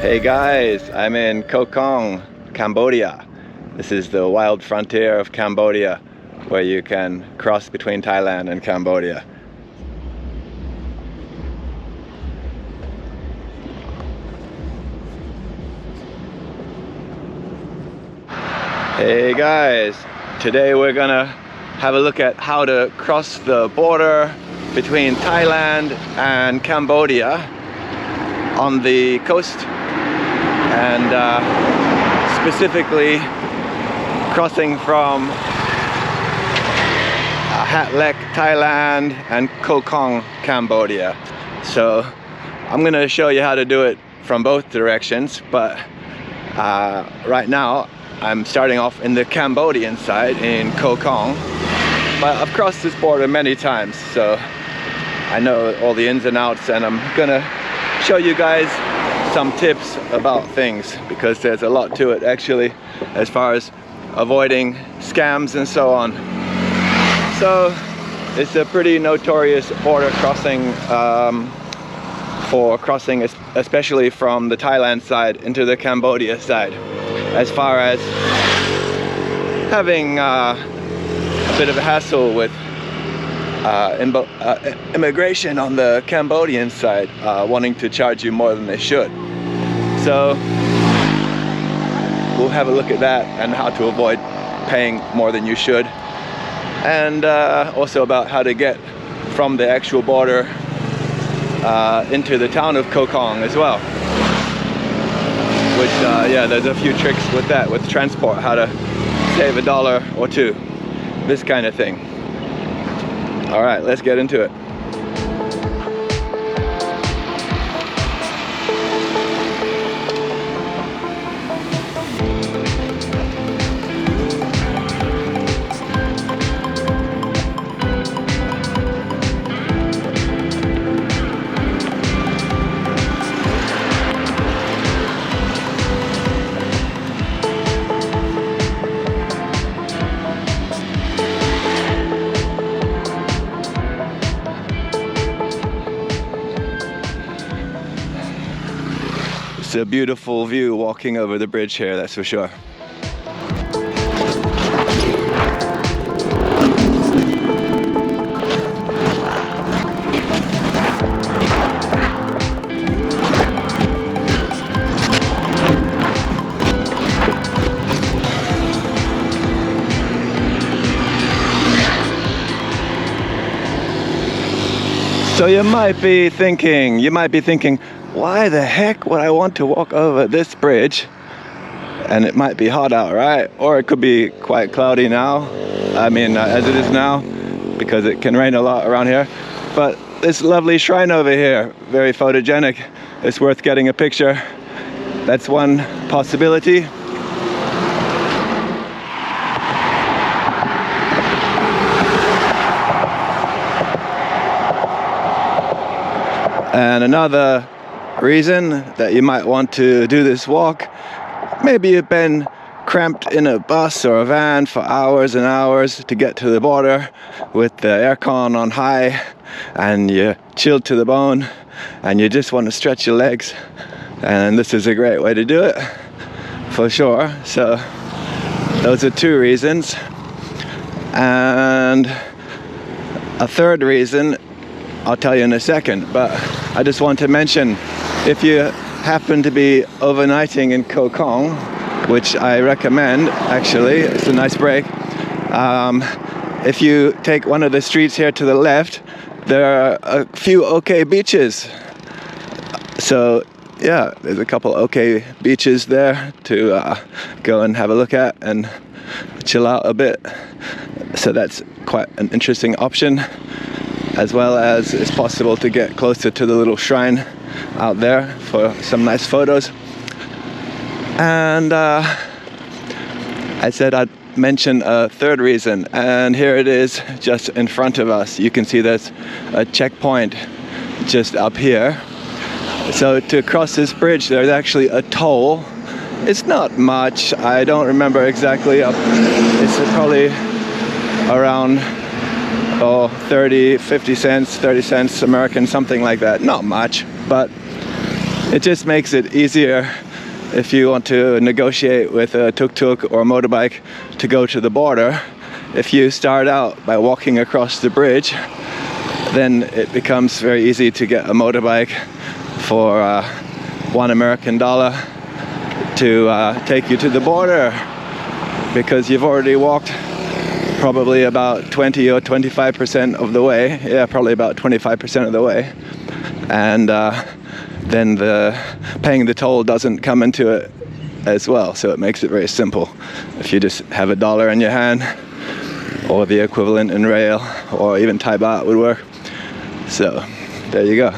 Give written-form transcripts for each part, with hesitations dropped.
Hey guys, I'm in Koh Kong, Cambodia. This is the wild frontier of Cambodia where you can cross between Thailand and Cambodia. Hey guys, today we're gonna have a look at how to cross the border between Thailand and Cambodia on the coast, and specifically crossing from Hat Lek, Thailand and Koh Kong, Cambodia. So I'm gonna show you how to do it from both directions, but right now I'm starting off in the Cambodian side in Koh Kong, but I've crossed this border many times, so I know all the ins and outs, and I'm gonna show you guys some tips about things, because there's a lot to it actually as far as avoiding scams and so on. So it's a pretty notorious border crossing for crossing especially from the Thailand side into the Cambodia side, as far as having a bit of a hassle with immigration on the Cambodian side, wanting to charge you more than they should. So we'll have a look at that and how to avoid paying more than you should, and also about how to get from the actual border into the town of Koh Kong as well, which yeah, there's a few tricks with that, with transport, how to save $1 or $2, this kind of thing. All right, let's get into it. It's a beautiful view walking over the bridge here, that's for sure. So you might be thinking, why the heck would I want to walk over this bridge? And it might be hot out, right? Or it could be quite cloudy now. I mean, as it is now, because it can rain a lot around here. But this lovely shrine over here, very photogenic. It's worth getting a picture. That's one possibility. And another reason that you might want to do this walk, maybe you've been cramped in a bus or a van for hours and hours to get to the border with the aircon on high, and you're chilled to the bone and you just want to stretch your legs, and this is a great way to do it for sure. So those are two reasons, and a third reason I'll tell you in a second, but I just want to mention, if you happen to be overnighting in Koh Kong, which I recommend actually, it's a nice break, if you take one of the streets here to the left, there are a few okay beaches. So yeah, there's a couple okay beaches there to go and have a look at and chill out a bit. So that's quite an interesting option, as well as it's possible to get closer to the little shrine out there for some nice photos. And I said I'd mention a third reason, and here it is just in front of us. You can see there's a checkpoint just up here. So to cross this bridge, there's actually a toll. It's not much, I don't remember exactly. It's probably around 30 cents, 30 cents American, something like that. Not much, but It just makes it easier if you want to negotiate with a tuk-tuk or a motorbike to go to the border. If you start out by walking across the bridge, then it becomes very easy to get a motorbike for $1 American to take you to the border, because you've already walked probably about 20 or 25% of the way. Yeah, probably about 25% of the way. And then paying the toll doesn't come into it as well. So it makes it very simple. If you just have $1 in your hand, or the equivalent in rail, or even Thai baht would work. So there you go.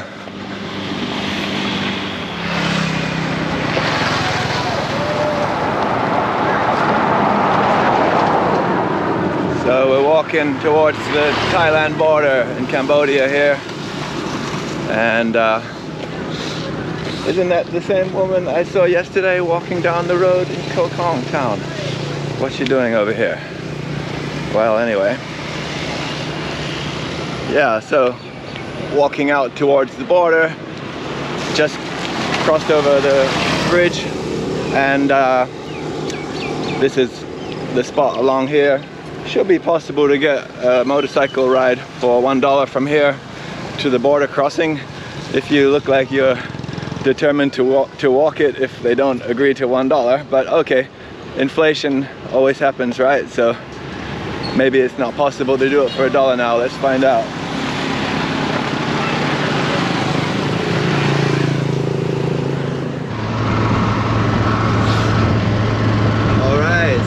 So we're walking towards the Thailand border in Cambodia here. And isn't that the same woman I saw yesterday walking down the road in Koh Kong town? What's she doing over here? Well, anyway. Yeah, so walking out towards the border, just crossed over the bridge, and this is the spot along here. Should be possible to get a motorcycle ride for $1 from here to the border crossing, if you look like you're determined to walk it if they don't agree to $1. But okay, inflation always happens, right? So maybe it's not possible to do it for $1 now. Let's find out.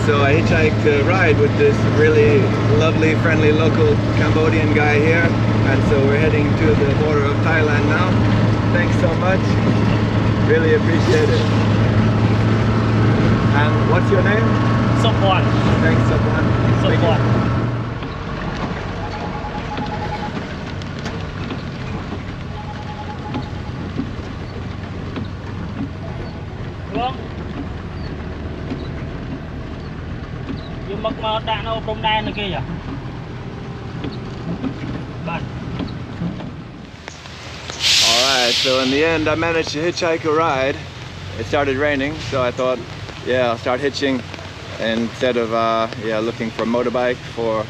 So I hitchhiked a ride with this really lovely, friendly local Cambodian guy here, and so we're heading to the border of Thailand now. Thanks so much, really appreciate it. And what's your name? Someone. Thanks, Someone. Vâng. Nhưng mà đã nó trong đây này kia vậy? Bạn. Alright, so in the end I managed to hitchhike a ride. It started raining, so I thought, yeah, I'll start hitching instead of looking for a motorbike for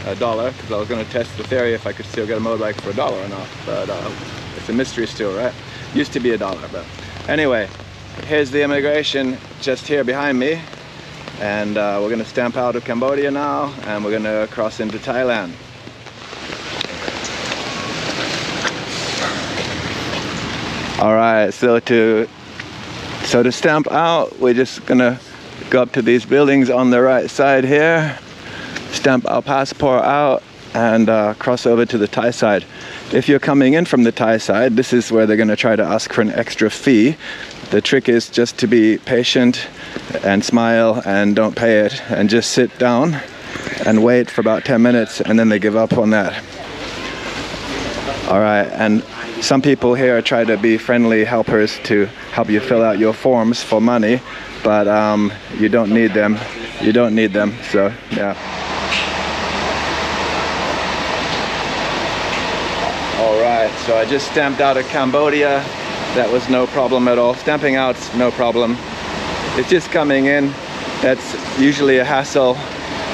$1, because I was going to test the theory if I could still get a motorbike for $1 or not. But it's a mystery still, right? Used to be $1, but anyway, here's the immigration just here behind me. And we're going to stamp out of Cambodia now, and we're going to cross into Thailand. All right, so to stamp out, we're just going to go up to these buildings on the right side here, stamp our passport out, and cross over to the Thai side. If you're coming in from the Thai side, this is where they're going to try to ask for an extra fee. The trick is just to be patient and smile and don't pay it, and just sit down and wait for about 10 minutes, and then they give up on that. All right, and some people here try to be friendly helpers to help you fill out your forms for money, but you don't need them. You don't need them, so yeah. All right, so I just stamped out of Cambodia. That was no problem at all. Stamping out's no problem. It's just coming in. That's usually a hassle.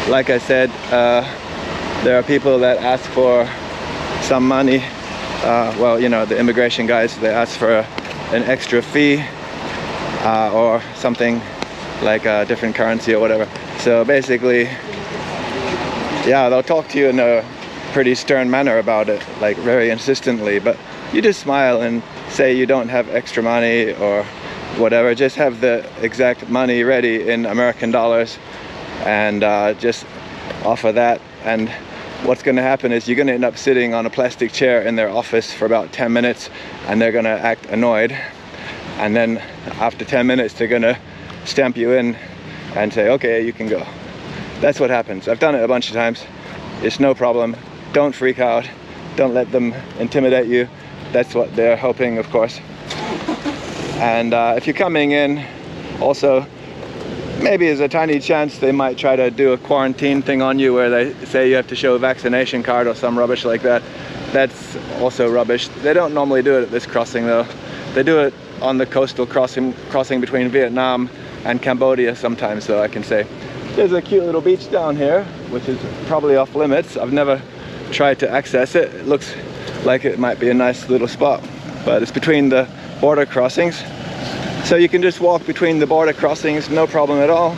Like I said, there are people that ask for some money. Well, you know, the immigration guys, they ask for an extra fee or something like a different currency or whatever. So basically, yeah, they'll talk to you in a pretty stern manner about it, like very insistently, but you just smile and say you don't have extra money or whatever. Just have the exact money ready in American dollars, and just offer that. And what's going to happen is you're going to end up sitting on a plastic chair in their office for about 10 minutes, and they're going to act annoyed, and then after 10 minutes they're going to stamp you in and say, okay, you can go. That's what happens. I've done it a bunch of times. It's no problem. Don't freak out. Don't let them intimidate you. That's what they're hoping, of course. And if you're coming in, also, maybe there's a tiny chance they might try to do a quarantine thing on you, where they say you have to show a vaccination card or some rubbish like that. That's also rubbish. They don't normally do it at this crossing though. They do it on the coastal crossing between Vietnam and Cambodia sometimes, so I can say. There's a cute little beach down here, which is probably off limits. I've never tried to access it. It looks like it might be a nice little spot, but it's between the border crossings. So you can just walk between the border crossings, no problem at all.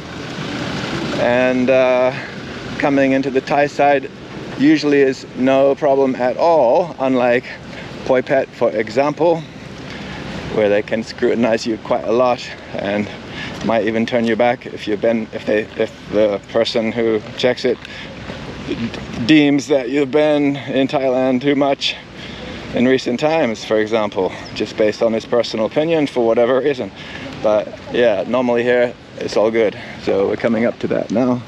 And coming into the Thai side usually is no problem at all, unlike Poi Phet, for example, where they can scrutinize you quite a lot and might even turn you back if the person who checks it deems that you've been in Thailand too much in recent times, for example, just based on his personal opinion for whatever reason. But yeah, normally here it's all good. So we're coming up to that now,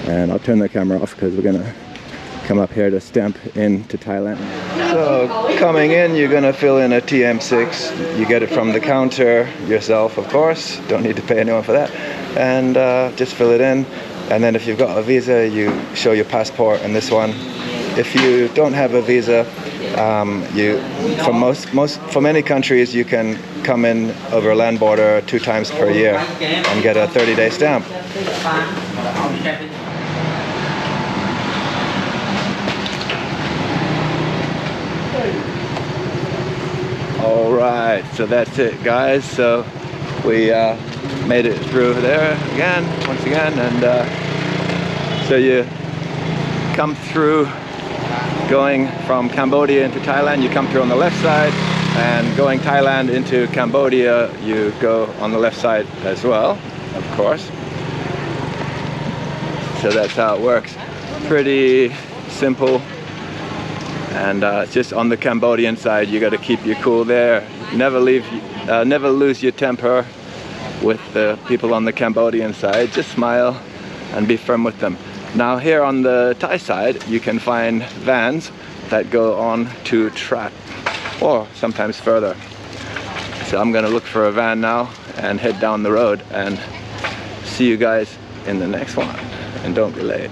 and I'll turn the camera off because we're gonna come up here to stamp into Thailand. So coming in, you're gonna fill in a TM6. You get it from the counter yourself, of course. Don't need to pay anyone for that. And just fill it in. And then if you've got a visa, you show your passport and this one. If you don't have a visa, for many countries, you can come in over a land border 2 times per year and get a 30-day stamp. All right, so that's it, guys. So we made it through there once again, and so you come through going from Cambodia into Thailand. You come through on the left side, and going Thailand into Cambodia, you go on the left side as well, of course. So that's how it works. Pretty simple. And just on the Cambodian side, you got to keep your cool there. Never lose your temper with the people on the Cambodian side. Just smile and be firm with them. Now here on the Thai side, you can find vans that go on to Trat, or sometimes further. So I'm gonna look for a van now and head down the road, and see you guys in the next one. And don't be late.